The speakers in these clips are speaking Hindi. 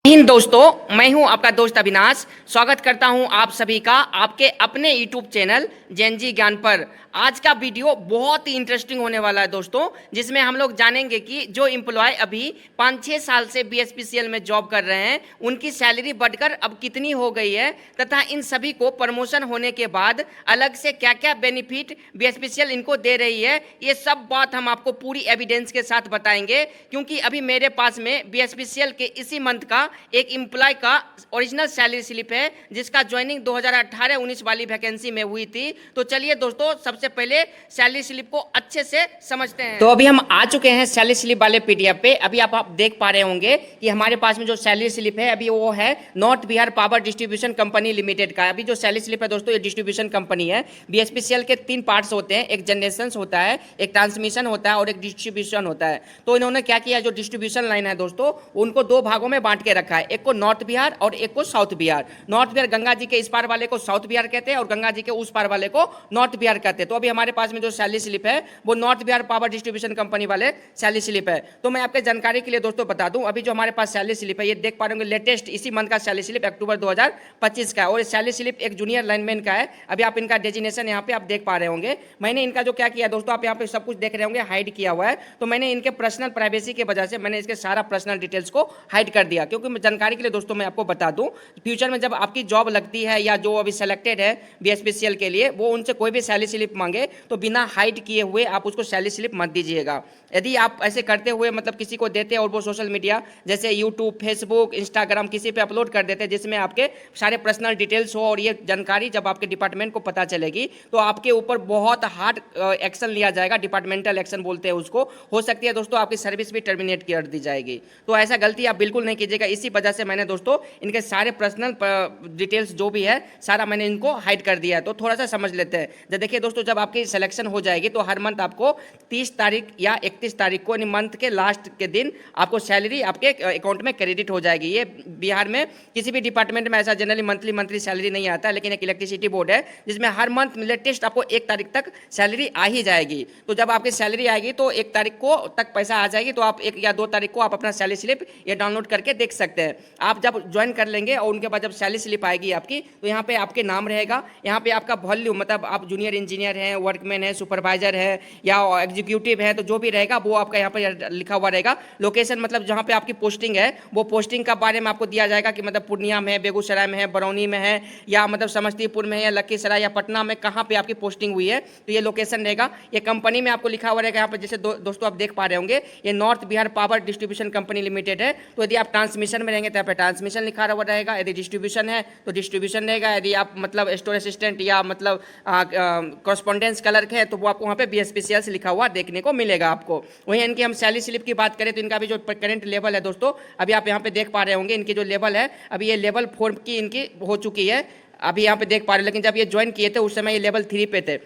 हिंद दोस्तों, मैं हूं आपका दोस्त अविनाश। स्वागत करता हूं आप सभी का आपके अपने यूट्यूब चैनल जेनजी ज्ञान पर। आज का वीडियो बहुत ही इंटरेस्टिंग होने वाला है दोस्तों, जिसमें हम लोग जानेंगे कि जो एम्प्लॉय अभी 5-6 साल से बीएसपीसीएल में जॉब कर रहे हैं उनकी सैलरी बढ़कर अब कितनी हो गई है, तथा इन सभी को प्रमोशन होने के बाद अलग से क्या क्या बेनिफिट बीएसपीसीएल इनको दे रही है। ये सब बात हम आपको पूरी एविडेंस के साथ बताएंगे, क्योंकि अभी मेरे पास में बीएसपीसीएल के इसी मंथ का एक एम्प्लॉय का ओरिजिनल सैलरी स्लिप है, जिसका ज्वाइनिंग 2018-19 वाली वैकेंसी में हुई थी। तो चलिए दोस्तों, सबसे पहले सैलरी स्लिप को अच्छे से समझते हैं। तो अभी हम आ चुके हैं सैलरी स्लिप वाले पीडीएफ पे। अभी आप देख पा रहे होंगे कि हमारे पास में जो सैलरी स्लिप है अभी वो है north Bihar power distribution company limited का। अभी जो सैलरी स्लिप है दोस्तों, ये डिस्ट्रीब्यूशन कंपनी है। बीएसपीसीएल के 3 पार्ट्स होते हैं, एक जनरेशन होता है, एक ट्रांसमिशन होता है और एक डिस्ट्रीब्यूशन होता है। तो इन्होंने क्या किया, जो डिस्ट्रीब्यूशन लाइन है दोस्तों, उनको 2 भागों में बांट के रखा है, एक को नॉर्थ बिहार और एक को साउथ बिहार। नॉर्थ बिहार गंगा जी के इस पार वाले को साउथ बिहार कहते हैं और गंगा जी के उस पार वाले को नॉर्थ बिहार कहते हैं। तो अभी हमारे पास में जो सैलरी स्लिप है वो north Bihar power distribution company वाले सैलरी स्लिप है। तो मैं आपके जानकारी के लिए दोस्तों बता दूं, अभी जो हमारे पास सैलरी स्लिप है, ये देख पा रहे होंगे लेटेस्ट इसी मंथ का सैलरी स्लिप अक्टूबर 2025 का है, और सैलरी स्लिप एक जूनियर लाइनमैन का है। अभी आप इनका डेजिग्नेशन यहाँ पे आप देख पा रहे होंगे। मैंने इनका जो क्या किया दोस्तों, आप यहाँ पे सब कुछ देख रहे होंगे, हाइड किया हुआ है। तो मैंने इनके पर्सनल प्राइवेसी की वजह से मैंने इसके सारा पर्सनल डिटेल्स को हाइड कर दिया, क्योंकि जानकारी के लिए दोस्तों मैं आपको बता दूं, फ्यूचर में जब आपकी जॉब लगती है या जो अभी सेलेक्टेड है बीएसपीसीएल के लिए, वो उनसे कोई भी सैलरी स्लिप मांगे तो बिना हाइड किए हुए आप उसको सैलरी स्लिप मत दीजिएगा। यदि आप ऐसे करते हुए मतलब किसी को देते हैं और वो सोशल मीडिया जैसे यूट्यूब, फेसबुक, इंस्टाग्राम किसी पे अपलोड कर देते हैं जिसमें आपके सारे पर्सनल डिटेल्स हो, और ये जानकारी जब आपके डिपार्टमेंट को पता चलेगी तो आपके ऊपर बहुत हार्ड एक्शन लिया जाएगा, डिपार्टमेंटल एक्शन बोलते हैं उसको। हो सकती है दोस्तों आपकी सर्विस भी टर्मिनेट कर दी जाएगी। तो ऐसा गलती आप बिल्कुल नहीं कीजिएगा। इसी वजह से मैंने दोस्तों इनके सारे पर्सनल डिटेल्स जो भी है सारा मैंने इनको हाइड कर दिया है। तो थोड़ा सा समझ लेते हैं। जब देखिए दोस्तों, जब आपकी सिलेक्शन हो जाएगी तो हर मंथ आपको 30 तारीख या 31 तारीख को, मंथ के लास्ट के दिन आपको सैलरी आपके अकाउंट में क्रेडिट हो जाएगी। ये बिहार में किसी भी डिपार्टमेंट में ऐसा जनरली मंथली सैलरी नहीं आता, लेकिन एक इलेक्ट्रिसिटी बोर्ड है जिसमें हर मंथ लेटेस्ट आपको 1 तारीख तक सैलरी आ ही जाएगी। तो जब आपकी सैलरी आएगी तो 1 तारीख को तक पैसा आ जाएगी, तो आप 1 या 2 तारीख को आप अपना सैलरी स्लिप ये डाउनलोड करके देख सकते हैं। आप जब ज्वाइन कर लेंगे और उनके बाद जब सैलरी स्लिप आएगी आपकी, तो यहाँ पे आपके नाम रहेगा, यहाँ पे आपका वॉल्यूम, मतलब आप जूनियर इंजीनियर हैं, वर्कमैन है, सुपरवाइजर है या एग्जीक्यूटिव है, तो जो भी रहेगा वो आपका यहाँ पर लिखा हुआ रहेगा। लोकेशन मतलब जहाँ पे आपकी पोस्टिंग है वो पोस्टिंग का बारे में आपको दिया जाएगा कि मतलब पूर्णिया में है, बेगूसराय में है, बरौनी में है, या मतलब समस्तीपुर में है, या लखीसराय या पटना में, कहाँ पे आपकी पोस्टिंग हुई है, तो ये लोकेशन रहेगा। ये कंपनी में आपको लिखा हुआ रहेगा यहाँ पर, जैसे दोस्तों आप देख पा रहे होंगे ये north Bihar power distribution company limited है। तो यदि आप ट्रांसमिशन में रहेंगे तो यहाँ पे ट्रांसमिशन लिखा हुआ रहेगा, यदि डिस्ट्रीब्यूशन है तो डिस्ट्रीब्यूशन रहेगा, यदि आप मतलब स्टोर असिस्टेंट या मतलब कॉरेस्पॉन्डेंस क्लर्क है तो वो आपको वहाँ पे बीएसपीसीएल से लिखा हुआ देखने को मिलेगा आपको। वहीं इनकी हम सैलरी स्लिप की बात करें तो इनका भी जो करंट लेवल है दोस्तों, अभी आप यहाँ पे देख पा रहे होंगे इनकी जो लेवल है, अभी ये लेवल 4 की इनकी हो चुकी है, अभी यहाँ पे देख पा रहे हैं। लेकिन जब ये ज्वाइन किए थे उस समय ये लेवल 3 पे थे।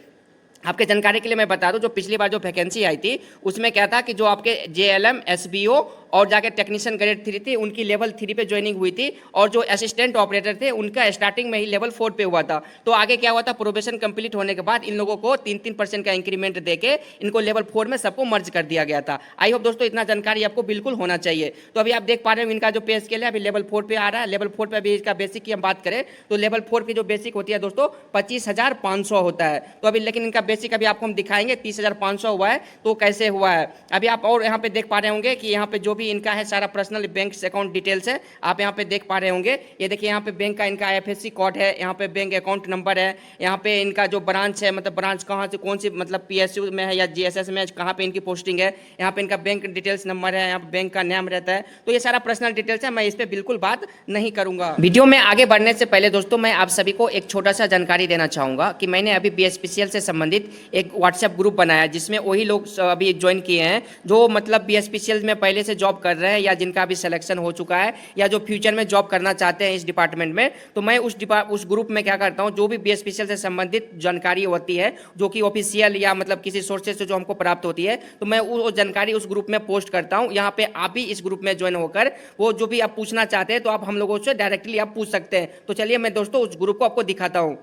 आपके जानकारी के लिए मैं बता दूं, जो पिछली बार जो वैकेंसी आई थी उसमें क्या था कि जो आपके जेएलएम, एसबीओ और जाके टेक्नीशियन ग्रेड 3 थी, उनकी लेवल 3 पे ज्वाइनिंग हुई थी, और जो असिस्टेंट ऑपरेटर थे उनका स्टार्टिंग में ही लेवल 4 पे हुआ था। तो आगे क्या हुआ था, प्रोबेशन कंप्लीट होने के बाद इन लोगों को 3-3% का इंक्रीमेंट देके इनको लेवल 4 में सबको मर्ज कर दिया गया था। आई होप दोस्तों इतना जानकारी आपको बिल्कुल होना चाहिए। तो अभी आप देख पा रहे हो इनका जो पे स्केल है अभी लेवल 4 पे आ रहा है। लेवल 4 पे अभी इसका बेसिक की हम बात करें तो लेवल 4 की जो बेसिक होती है दोस्तों 25,500 होता है। तो अभी लेकिन इनका बेसिक अभी आपको हम दिखाएंगे 30,500 हुआ है। तो कैसे हुआ है अभी आप और यहाँ पे देख पा रहे होंगे कि यहाँ पे जो भी इनका है सारा पर्सनल बैंक अकाउंट डिटेल्स है, आप यहाँ पे देख पा रहे होंगे। ये देखिए यहाँ पे बैंक का इनका आईएफएससी कोड है, यहाँ पे बैंक अकाउंट नंबर है, यहाँ पे इनका जो ब्रांच है, मतलब ब्रांच कहाँ से कौन सी मतलब पीएसयू में है या जीएसएस में कहाँ पे इनकी पोस्टिंग है, यहाँ पे इनका बैंक डिटेल्स नंबर है, यहाँ पे बैंक का नाम रहता है। तो ये सारा पर्सनल डिटेल्स है, मैं इस पर बिल्कुल बात नहीं करूंगा। वीडियो में आगे बढ़ने से पहले दोस्तों मैं आप सभी को एक छोटा सा जानकारी देना चाहूंगा कि मैंने अभी बीएसपीसीएल से संबंधित एक व्हाट्सएप ग्रुप बनाया जिसमें वही लोग अभी ज्वाइन किए हैं जो मतलब बीएसपीसीएल में पहले से जॉब कर रहे हैं या जिनका अभी सिलेक्शन हो चुका है या जो फ्यूचर में जॉब करना चाहते हैं इस डिपार्टमेंट में। तो मैं उस ग्रुप में क्या करता हूं, जो भी बीएसपीसीएल से संबंधित जानकारी होती है जो कि ऑफिशियल या मतलब किसी सोर्सेज से जो हमको प्राप्त होती है, तो मैं वो जानकारी उस ग्रुप में पोस्ट करता हूं। यहाँ पे आप भी इस ग्रुप में ज्वाइन होकर वो जो भी आप पूछना चाहते हैं तो आप हम लोगों से डायरेक्टली आप पूछ सकते हैं। तो चलिए मैं दोस्तों उस ग्रुप को आपको दिखाता हूँ।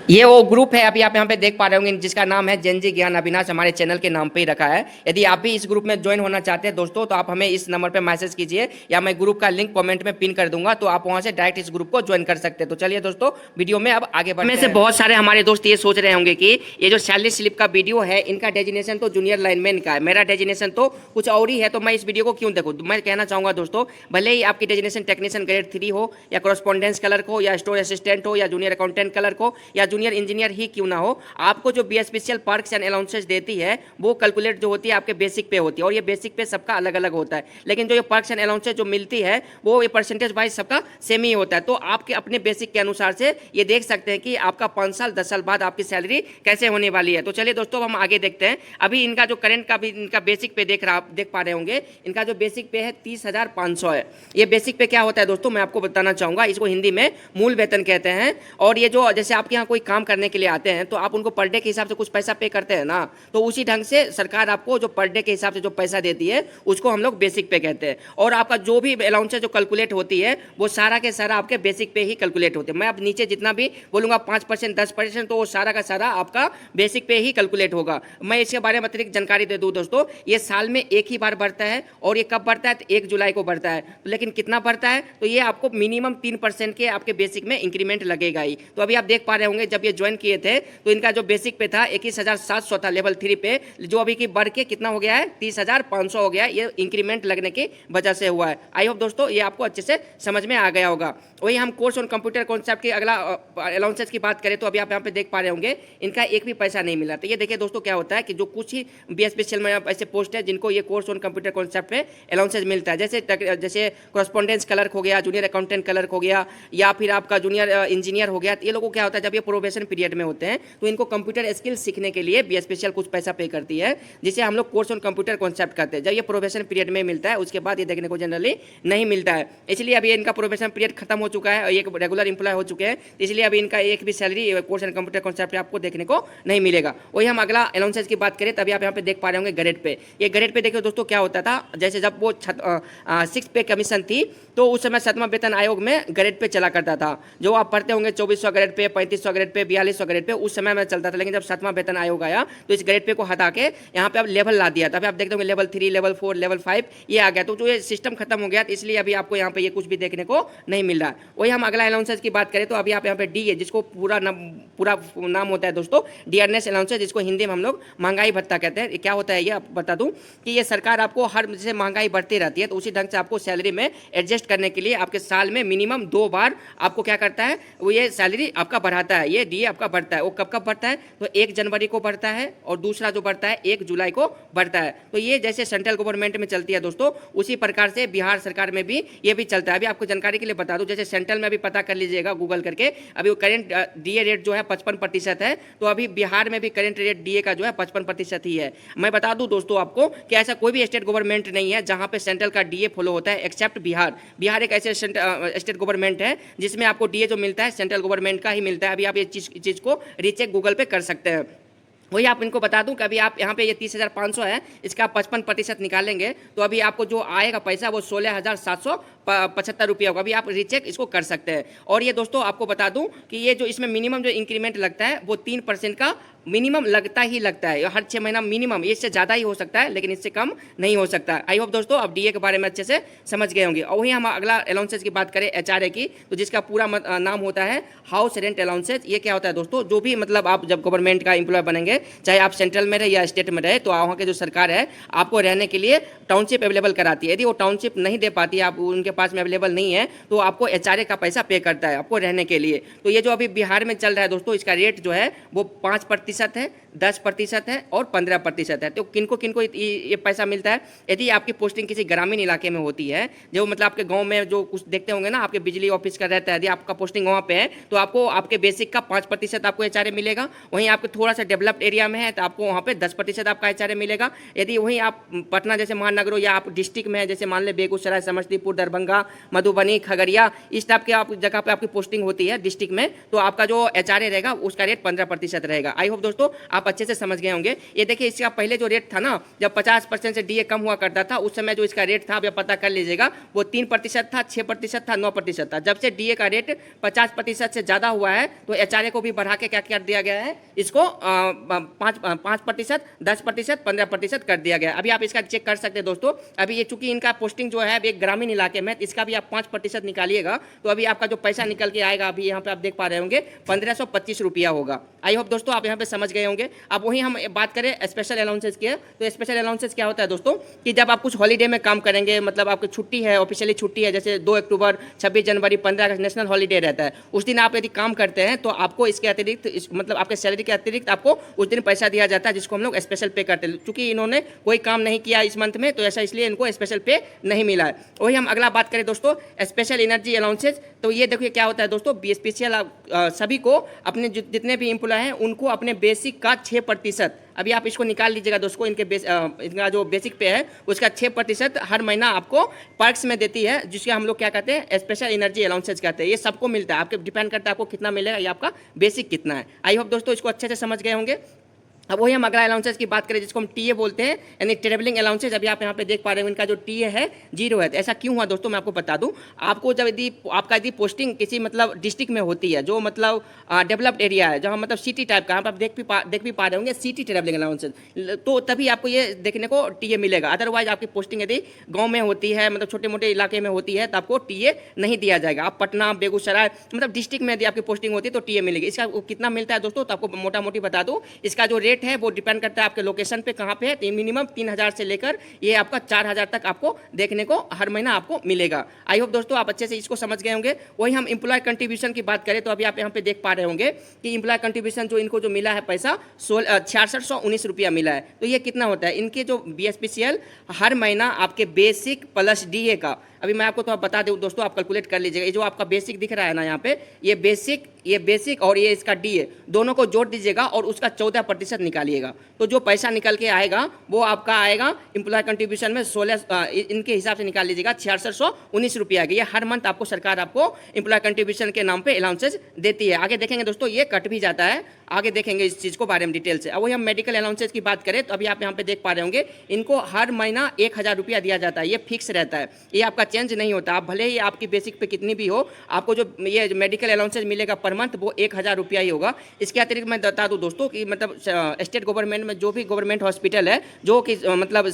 ये वो ग्रुप है, अभी आप यहाँ पे देख पा रहे होंगे, जिसका नाम है जेनजी ज्ञान अविनाश, हमारे चैनल के नाम पे ही रखा है। यदि आप भी इस ग्रुप में ज्वाइन होना चाहते हैं दोस्तों, तो आप हमें इस नंबर पे मैसेज कीजिए, या मैं ग्रुप का लिंक कमेंट में पिन कर दूंगा, तो आप वहां से डायरेक्ट इस ग्रुप को ज्वाइन कर सकते हैं। तो चलिए दोस्तों, वीडियो में अब आगे बढ़ते हैं। में से बहुत सारे हमारे दोस्त ये सोच रहे होंगे कि ये जो सैलरी स्लिप का वीडियो है, इनका डेजिनेशन तो जूनियर लाइनमैन का है, मेरा डेजिनेशन तो कुछ और ही है, तो मैं इस वीडियो को क्यों देखूँ। मैं कहना चाहूंगा दोस्तों, भले ही आपकी डेजिनेशन टेक्नीशियन ग्रेड 3 हो, या कॉरेस्पॉन्डेंस क्लर्क हो, या स्टोर असिस्टेंट हो, या जूनियर अकाउंटेंट क्लर्क हो, या जूनियर इंजीनियर ही क्यों ना हो, आपको जो बी स्पेशल पर्क्स एंड अलाउंसेस देती है, वो कैलकुलेट जो होती है आपके बेसिक पे होती है, और ये बेसिक पे सबका अलग अलग होता है। लेकिन जो ये पर्क्स एंड अलाउंसेस जो मिलती है, वो ये परसेंटेज वाइज सबका सेम ही होता है। तो आपके अपने बेसिक के अनुसार से ये देख सकते हैं कि आपका 5 साल 10 साल बाद आपकी सैलरी कैसे होने वाली है। तो चलिए दोस्तों, हम आगे देखते हैं। अभी इनका जो करंट का भी इनका बेसिक पे देख पा रहे होंगे, इनका जो बेसिक पे है 30,500 है। ये बेसिक पे क्या होता है दोस्तों, मैं आपको बताना चाहूंगा। इसको हिंदी में मूल वेतन कहते हैं। और ये जो जैसे आपके यहाँ कोई काम करने के लिए आते हैं, तो आप उनको पर डे के हिसाब से कुछ पैसा पे करते हैं ना, तो उसी ढंग से सरकार आपको जो पर डे के हिसाब से जो पैसा देती है, उसको हम लोग बेसिक पे कहते हैं। और आपका जो भी अलाउंस जो कैलकुलेट होती है, वो सारा के सारा आपके बेसिक पे ही कैलकुलेट होते हैं। मैं अब नीचे जितना भी बोलूंगा 5% 10%, तो वो सारा का सारा आपका बेसिक पे ही कैलकुलेट होगा। मैं इसके बारे में अतिरिक्त जानकारी दे दूं दोस्तों, ये साल में एक ही बार बढ़ता है, और ये कब बढ़ता है, तो 1 जुलाई को बढ़ता है। लेकिन कितना बढ़ता है, तो ये आपको मिनिमम 3% के आपके बेसिक में इंक्रीमेंट लगेगा ही। तो अभी आप देख पा रहे होंगे, जब ये ज्वाइन किए थे, तो इनका जो बेसिक पे था 21,700 था लेवल 3 पे, जो अभी की बढ़ के कितना हो गया है, 30,500 हो गया है। ये इंक्रीमेंट लगने की वजह से हुआ है। आई होप दोस्तों ये आपको अच्छे से समझ में आ गया होगा। वही हम कोर्स ऑन कंप्यूटर कॉन्सेप्ट की अगला अलाउंसेस की बात करें, तो अभी आप यहाँ पे देख पा रहे होंगे, इनका एक भी पैसा नहीं मिला। तो ये देखिए दोस्तों, क्या होता है कि जो कुछ ही बी स्पेशल में ऐसे पोस्ट है जिनको ये कोर्स ऑन कंप्यूटर कॉन्सेप्ट पे अलाउंसेस मिलता है, जैसे कॉरेस्पॉन्डेंस क्लर्क हो गया, जूनियर अकाउंटेंट क्लर्क हो गया, या फिर आपका जूनियर इंजीनियर हो गया। तो ये लोगों को क्या होता है, जब ये प्रोबेशन पीरियड में होते हैं, तो इनको कंप्यूटर स्किल सीखने के लिए बी स्पेशल कुछ पैसा पे करती है, जिसे हम लोग कोर्स ऑन कंप्यूटर कॉन्सेप्ट करते हैं। जब ये प्रोबेशन पीरियड में मिलता है, उसके बाद ये देखने को जनरली नहीं मिलता है। इसलिए अभी इनका प्रोबेशन पीरियड खत्म हो चुका है और एक रेगुलर इंप्लॉय हो चुके हैं, इसलिए अभी इनका एक भी salary course and computer concept पे आपको देखने को नहीं मिलेगा। वही हम अगला अलाउंसेस की बात करें, तभी आप यहाँ पे देख पा रहे होंगे ग्रेड पे। ये ग्रेड पे देखिए दोस्तों, क्या होता था, जैसे जब वो 6 पे कमीशन थी, तो उस समय 7वां वेतन आयोग में ग्रेड पे चला करता था। जो आप पढ़ते होंगे 2400 grade pay, 3500 grade pay, 4200 grade pay, उस समय में चलता था। लेकिन जब 7वां वेतन आयोग आया, तो इस ग्रेड पे को हटा के यहाँ पे अब लेवल ला दिया। तभी आप देखते होंगे लेवल 3, लेवल 4, लेवल 5 ये आ गया। तो जो ये सिस्टम खत्म हो गया, तो इसलिए अभी आपको यहाँ पे ये कुछ भी देखने को नहीं मिल रहा है। वही हम अगला अलाउंसेस की बात करें, तो अभी आप यहाँ पे डी है, जिसको पूरा नाम होता है दोस्तों डियरनेस अलाउंसेस, जिसको हिंदी में हम लोग महंगाई भत्ता कहते हैं। क्या होता है ये आप बता दूं कि ये सरकार आपको हर जैसे महंगाई बढ़ती रहती है, तो उसी ढंग से आपको सैलरी में एडजस्ट करने के लिए आपके साल में मिनिमम 2 बार आपको क्या करता है, वो ये सैलरी आपका बढ़ाता है। ये डी आपका बढ़ता है। वो कब कब बढ़ता है, तो 1 जनवरी को बढ़ता है, और दूसरा जो बढ़ता है 1 जुलाई को बढ़ता है। तो ये जैसे सेंट्रल गवर्नमेंट में चलती है दोस्तों, उसी प्रकार से बिहार सरकार में भी ये भी चलता है। अभी आपको जानकारी के लिए बता दूं, जैसे सेंट्रल में अभी पता कर लीजिएगा गूगल करके, अभी करेंट डीए रेट जो है 55% है, तो अभी बिहार में भी करेंट रेट डीए का जो है 55% ही है। मैं बता दूं दोस्तों आपको कि ऐसा कोई भी स्टेट गवर्नमेंट नहीं है जहां पे सेंट्रल का डीए फॉलो होता है, एक्सेप्ट बिहार। बिहार एक ऐसे स्टेट गवर्नमेंट है जिसमें आपको डीए जो मिलता है सेंट्रल गवर्नमेंट का ही मिलता है। अभी आप ये चीज को रीचेक गूगल पे कर सकते हैं। वही आप इनको बता दूं कि अभी आप यहाँ पे ये 30,500 है, इसका 55% निकालेंगे, तो अभी आपको जो आएगा पैसा वो 16,775 रुपये होगा। अभी आप रीचेक इसको कर सकते हैं। और ये दोस्तों आपको बता दूं कि ये जो इसमें मिनिमम जो इंक्रीमेंट लगता है, वो 3% का मिनिमम लगता ही लगता है। हर 6 महीना मिनिमम, इससे ज़्यादा ही हो सकता है, लेकिन इससे कम नहीं हो सकता। आई होप दोस्तों आप डीए के बारे में अच्छे से समझ गए होंगे। और वहीं हम अगला अलाउंसेस की बात करें एचआरए की, तो जिसका पूरा नाम होता है हाउस रेंट अलाउंसेस। ये क्या होता है दोस्तों, जो भी मतलब आप जब गवर्नमेंट का एम्प्लॉय बनेंगे, चाहे आप सेंट्रल में रहे या स्टेट में रहे, तो वहाँ के जो सरकार है आपको रहने के लिए टाउनशिप अवेलेबल कराती है। यदि वो टाउनशिप नहीं दे पाती है, आप उनके पास में अवेलेबल नहीं है, तो आपको एचआरए का पैसा पे करता है आपको रहने के लिए। तो ये जो अभी बिहार में चल रहा है दोस्तों, इसका रेट जो है वो 5% है, 10% है और 15% है। तो किनको किनको ये पैसा मिलता है, यदि आपकी पोस्टिंग किसी ग्रामीण इलाके में होती है, जो मतलब आपके गांव में जो कुछ देखते होंगे ना, आपके बिजली ऑफिस का रहता है, यदि आपका पोस्टिंग वहाँ पे है, तो आपको आपके बेसिक का 5% आपको एचआरए मिलेगा। वहीं आपके थोड़ा सा डेवलप्ड एरिया में है, तो आपको वहाँ पे 10% आपका एचआरए मिलेगा। यदि वहीं आप पटना जैसे महानगरों या आप डिस्ट्रिक्ट में है, जैसे मान लें बेगूसराय, समस्तीपुर, दरभंगा, मधुबनी, खगड़िया, इस टाइप के आप जगह पे आपकी पोस्टिंग होती है डिस्ट्रिक्ट में, तो आपका जो एचआरए रहेगा उसका रेट 15% रहेगा। आई होप दोस्तों आप अच्छे से समझ गए होंगे। ये देखिए इसका पहले जो रेट था ना, जब 50% से डीए कम हुआ करता था उस समय जो इसका रेट था, आप पता कर लीजिएगा, वो 3% था, 6% था, 9% था। जब से डीए का रेट 50% से ज़्यादा हुआ है तो एचआरए को भी बढ़ा के क्या कर दिया गया है, इसको 5%, 10%, 15% कर दिया गया। अभी आप इसका चेक कर सकते हैं दोस्तों। अभी ये चूंकि इनका पोस्टिंग जो है एक ग्रामीण इलाके में, इसका भी आप 5% निकालिएगा तो अभी आपका जो पैसा निकल के आएगा, अभी यहाँ पे आप देख पा रहे होंगे 1525 रुपया होगा। आई होप दोस्तों आप यहाँ पे समझ गए होंगे। अब वही हम बात करें स्पेशल अलाउंसेस की, तो स्पेशल अलाउंसेस क्या होता है दोस्तों, कि जब आप कुछ हॉलीडे में काम करेंगे, मतलब आपकी छुट्टी है, ऑफिशियली छुट्टी है, जैसे 2 अक्टूबर, 26 जनवरी, 15 अगस्त नेशनल हॉलीडे रहता है, उस दिन आप यदि काम करते हैं तो आपको इसके अतिरिक्त मतलब आपके सैलरी के अतिरिक्त आपको उस दिन पैसा दिया जाता है, जिसको हम लोग स्पेशल पे करते हैं। चूंकि इन्होंने कोई काम नहीं किया इस मंथ में तो ऐसा इसलिए इनको स्पेशल पे नहीं मिला है। वही हम अगला बात करें दोस्तों स्पेशल एनर्जी अलाउंसेस, तो ये देखिए क्या होता है दोस्तों, स्पेशल सभी को अपने जितने भी एम्प्लॉय हैं उनको अपने बेसिक का 6%, अभी आप इसको निकाल लीजिएगा दोस्तों, इनका जो बेसिक पे है उसका 6% हर महीना आपको पर्क्स में देती है, जिसके हम लोग क्या कहते हैं, स्पेशल एनर्जी अलाउंसेस कहते हैं। ये सबको मिलता है, आपके डिपेंड करता है आपको कितना मिलेगा, ये आपका बेसिक कितना है। आई होप दोस्तों इसको अच्छे से समझ गए होंगे। अब वही हम अगला अलाउंसेस की बात करें जिसको हम टीए बोलते हैं, यानी ट्रेवलिंग अलाउंसेस। अभी आप यहाँ पे देख पा रहे हैं इनका जो टीए है 0 है। तो ऐसा क्यों हुआ दोस्तों, मैं आपको बता दूं। आपको जब यदि आपका पोस्टिंग किसी मतलब डिस्ट्रिक्ट में होती है जो मतलब डेवलप्ड एरिया है, जहाँ मतलब सिटी टाइप का, आप देख भी पा रहे होंगे सिटी ट्रेवलिंग अलाउंसेस, तो तभी आपको ये देखने को टीए मिलेगा। अदरवाइज आपकी पोस्टिंग यदि गाँव में होती है, मतलब छोटे मोटे इलाके में होती है, तो आपको टीए नहीं दिया जाएगा। आप पटना, बेगूसराय, मतलब डिस्ट्रिक्ट में यदि आपकी पोस्टिंग होती है तो टीए मिलेगी। इसका कितना मिलता है दोस्तों, तो आपको मोटा मोटी बता दूँ, इसका जो रेट है वो डिपेंड करता है आपके लोकेशन पे कहाँ पे है। तो मिनिमम 3000 से लेकर ये आपका 4000 तक आपको देखने को हर महीना आपको मिलेगा। आई होप दोस्तों आप अच्छे से इसको समझ गए होंगे। वही हम एम्प्लॉय कंट्रीब्यूशन की बात करें तो अभी आप यहाँ पे देख पा रहे होंगे कि एम्प्लॉय कंट्रीब्यूशन जो इनको जो मिला है पैसा 6619 रुपया मिला है। तो ये कितना होता है, इनके जो BSPCL हर महीना आपके बेसिक प्लस डीए का, अभी मैं आपको थोड़ा बता दूं दोस्तों, आप कैलकुलेट कर लीजिएगा। ये जो आपका बेसिक दिख रहा है ना यहाँ पे, ये बेसिक और ये इसका डीए दोनों को जोड़ दीजिएगा और उसका 14% निकालिएगा। तो जो पैसा निकल के आएगा वो आपका आएगा एम्प्लॉय कंट्रीब्यूशन में 16, इनके हिसाब से निकाल लीजिएगा 6619 रुपया आएगा। ये हर मंथ आपको सरकार आपको एम्प्लॉय कंट्रीब्यूशन के नाम पे अलाउंसेस देती है। आगे देखेंगे दोस्तों ये कट भी जाता है, आगे देखेंगे इस चीज़ को बारे में डिटेल से। अब वही हम मेडिकल अलाउंसेस की बात करें तो अभी आप यहाँ पे देख पा रहे होंगे इनको हर महीना 1000 रुपया दिया जाता है। ये फिक्स रहता है, ये आपका चेंज नहीं होता। आप भले ही आपकी बेसिक पे कितनी भी हो, आपको जो ये मेडिकल अलाउंसेस मिलेगा पर मंथ वो 1000 रुपया ही होगा। इसके अतिरिक्त मैं बता दूं दोस्तों कि मतलब स्टेट गवर्नमेंट में जो भी गवर्नमेंट हॉस्पिटल है, जो कि मतलब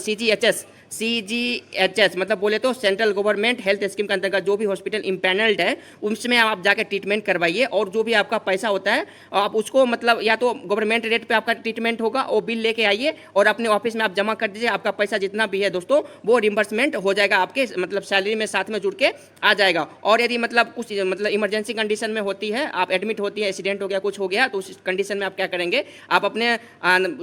CGHS मतलब बोले तो सेंट्रल गवर्नमेंट हेल्थ स्कीम के अंतर्गत जो भी हॉस्पिटल इम्पैनल्ड है उसमें आप जाकर ट्रीटमेंट करवाइए, और जो भी आपका पैसा होता है आप उसको मतलब या तो गवर्नमेंट रेट पे आपका ट्रीटमेंट होगा, वो बिल लेके आइए और अपने ऑफिस में आप जमा कर दीजिए। आपका पैसा जितना भी है दोस्तों वो रिम्बर्समेंट हो जाएगा, आपके मतलब सैलरी में साथ में जुड़ के आ जाएगा। और यदि मतलब कुछ मतलब इमरजेंसी कंडीशन में होती है, आप एडमिट होती है, एक्सीडेंट हो गया, कुछ हो गया, तो उस कंडीशन में आप क्या करेंगे, आप अपने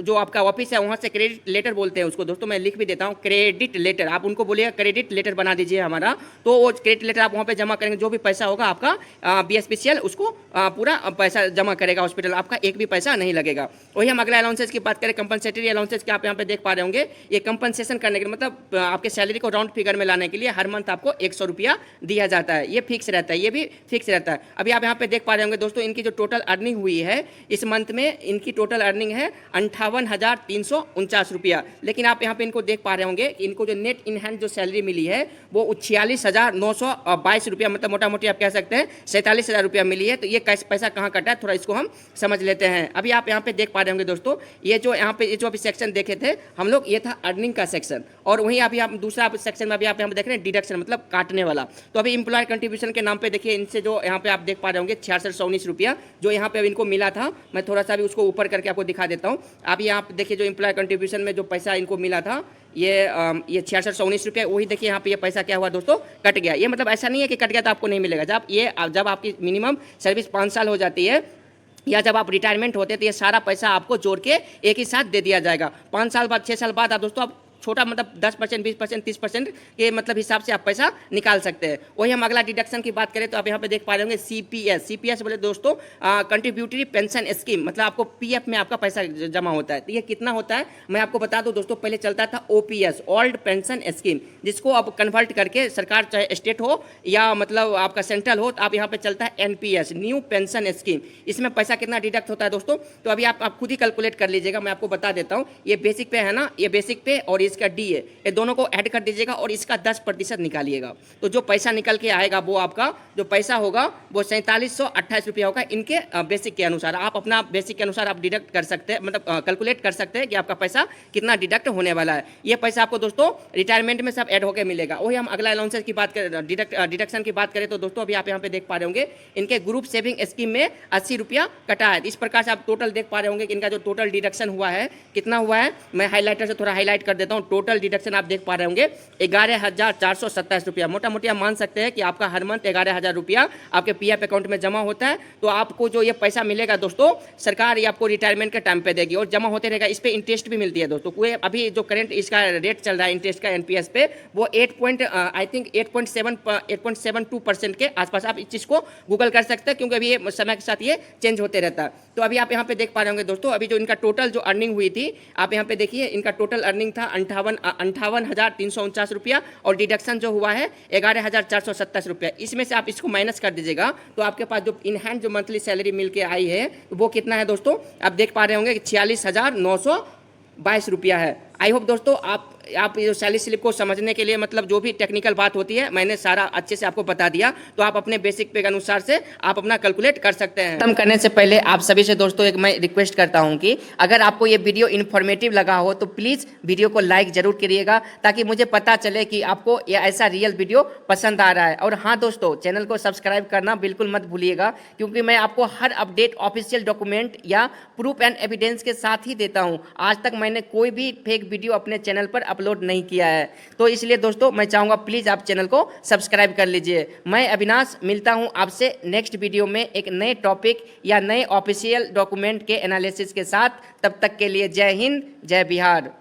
जो आपका ऑफिस है वहाँ से क्रेडिट लेटर बोलते हैं उसको दोस्तों, मैं लिख भी देता हूँ, क्रेडिट लेटर। आप उनको बोलिएगा क्रेडिट लेटर बना दीजिए हमारा, तो वो क्रेडिट लेटर आप वहाँ पे जमा करेंगे। जो भी पैसा होगा आपका BSPCL उसको पूरा पैसा जमा करेगा हॉस्पिटल, आपका एक भी पैसा नहीं लगेगा। वही हम अगला अलाउंसेस की बात करें, कंपनसेटरी अलाउंसेस के आप यहाँ पे देख पा रहे होंगे। ये कंपनसेशन करने के मतलब आपके सैलरी को राउंड फिगर में लाने के लिए हर मंथ आपको 100 रुपया दिया जाता है। ये फिक्स रहता है, ये भी फिक्स रहता है। अभी आप यहाँ पे देख पा रहे होंगे दोस्तों इनकी जो टोटल अर्निंग हुई है इस मंथ में, इनकी टोटल अर्निंग है 58,349 रुपया। लेकिन आप यहाँ पे इनको देख पा रहे होंगे इनको जो नेट इन हैंड जो सैलरी मिली है वो 46,922 रुपया, मतलब मोटा मोटी आप कह सकते हैं 47,000 रुपया मिली है। तो ये कैसे पैसा कहाँ कटा है थोड़ा इसको हम समझ लेते हैं। अभी आप यहाँ पे देख पा रहे होंगे दोस्तों, ये जो यहाँ पे जो अभी सेक्शन देखे थे हम लोग, ये था अर्निंग का सेक्शन, और वहीं अभी आप दूसरा सेक्शन में अभी आप यहाँ पे देख रहे हैं डिडक्शन मतलब काटने वाला। तो अभी एम्प्लॉय कंट्रीब्यूशन के नाम पे देखिए इनसे जो यहाँ पे आप देख पा रहे होंगे 6619 रुपया जो यहाँ पे इनको मिला था, मैं थोड़ा सा भी उसको ऊपर करके आपको दिखा देता हूँ। अभी यहाँ पे देखिए जो एम्प्लॉय कंट्रीब्यूशन में जो पैसा इनको मिला था ये 6619 रुपया, वही देखिए यहाँ पे ये पैसा क्या हुआ दोस्तों, कट गया। ये मतलब ऐसा नहीं है कि कट गया तो आपको नहीं मिलेगा। जब आपकी मिनिमम सर्विस 5 साल हो जाती है या जब आप रिटायरमेंट होते हैं तो ये सारा पैसा आपको जोड़ के एक ही साथ दे दिया जाएगा। 5 साल बाद 6 साल बाद आप दोस्तों आप छोटा मतलब 10%, 20%, 30% के मतलब हिसाब से आप पैसा निकाल सकते हैं। वही हम अगला डिडक्शन की बात करें तो आप यहाँ पे देख पा रहे होंगे CPS। CPS बोले दोस्तों कंट्रीब्यूटरी पेंशन स्कीम, मतलब आपको PF में आपका पैसा जमा होता है। तो ये कितना होता है मैं आपको बता दूं दोस्तों, पहले चलता था OPS, ओल्ड पेंशन स्कीम, जिसको अब कन्वर्ट करके सरकार चाहे स्टेट हो या मतलब आपका सेंट्रल हो, तो आप यहाँ पे चलता है NPS, न्यू पेंशन स्कीम। इसमें पैसा कितना डिडक्ट होता है दोस्तों, तो अभी आप खुद ही कैलकुलेट कर लीजिएगा, मैं आपको बता देता हूँ। ये बेसिक पे है ना, ये बेसिक पे और इसका DA, ये दोनों को ऐड कर दीजिएगा और इसका 10% निकालिएगा। तो जो पैसा निकल के आएगा वो आपका जो पैसा होगा वो 4728 रुपया होगा इनके बेसिक के अनुसार। आप अपना बेसिक के अनुसार आप डिडक्ट कर सकते हैं, मतलब कैलकुलेट कर सकते हैं कि आपका पैसा कितना डिडक्ट होने वाला है। ये पैसा आपको दोस्तों रिटायरमेंट में सब ऐड होकर मिलेगा। वही हम अगला अलाउंसेस की बात करें, डिडक्शन की बात करें तो दोस्तों अभी आप यहाँ पे देख पा रहे होंगे इनके ग्रुप सेविंग स्कीम में 80 रुपया कटा है। इस प्रकार से आप टोटल देख पा रहे होंगे कि इनका जो टोटल डिडक्शन हुआ है कितना हुआ है। मैं हाईलाइटर से थोड़ा हाईलाइट कर देता हूँ। टोटल डिडक्शन आप देख पा रहे होंगे 11,427 रुपया। मोटा मोटी आप मान सकते हैं कि आपका हर मंथ 11,000 रुपया आपके PF अकाउंट में जमा होता है। तो आपको जो ये पैसा मिलेगा दोस्तों, सरकार ये आपको रिटायरमेंट के टाइम पे देगी और जमा होते रहेगा। इस पे इंटरेस्ट भी मिलती है दोस्तों। कोई अभी जो करंट इसका रेट चल रहा है इंटरेस्ट का NPS पे, वो 8.72% के आसपास। आप इस चीज़ को गूगल कर सकते हैं क्योंकि अभी ये समय के साथ ये चेंज होते रहता है। तो अभी आप यहाँ पे देख पा रहे होंगे दोस्तों, अभी जो इनका टोटल जो अर्निंग हुई थी, आप यहाँ पे देखिए इनका टोटल अर्निंग था 58,349 रुपया और डिडक्शन जो हुआ है 11,427 रुपया। इसमें से आप इसको माइनस कर दीजिएगा तो आपके पास जो इन हैंड जो मंथली सैलरी मिल के आई है वो कितना है दोस्तों, आप देख पा रहे होंगे कि 46,922 रुपया है। आई होप दोस्तों आप ये सैलरी स्लिप को समझने के लिए मतलब जो भी टेक्निकल बात होती है मैंने सारा अच्छे से आपको बता दिया। तो आप अपने बेसिक पे के अनुसार से आप अपना कैलकुलेट कर सकते हैं। खत्म करने से पहले आप सभी से दोस्तों एक मैं रिक्वेस्ट करता हूं कि अगर आपको ये वीडियो इन्फॉर्मेटिव लगा हो तो प्लीज़ वीडियो को लाइक जरूर करिएगा ताकि मुझे पता चले कि आपको ये ऐसा रियल वीडियो पसंद आ रहा है। और हाँ दोस्तों, चैनल को सब्सक्राइब करना बिल्कुल मत भूलिएगा क्योंकि मैं आपको हर अपडेट ऑफिशियल डॉक्यूमेंट या प्रूफ एंड एविडेंस के साथ ही देता हूँ। आज तक मैंने कोई भी फेक वीडियो अपने चैनल पर अपलोड नहीं किया है। तो इसलिए दोस्तों मैं चाहूँगा प्लीज़ आप चैनल को सब्सक्राइब कर लीजिए। मैं अविनाश मिलता हूँ आपसे नेक्स्ट वीडियो में एक नए टॉपिक या नए ऑफिशियल डॉक्यूमेंट के एनालिसिस के साथ। तब तक के लिए जय हिंद, जय बिहार।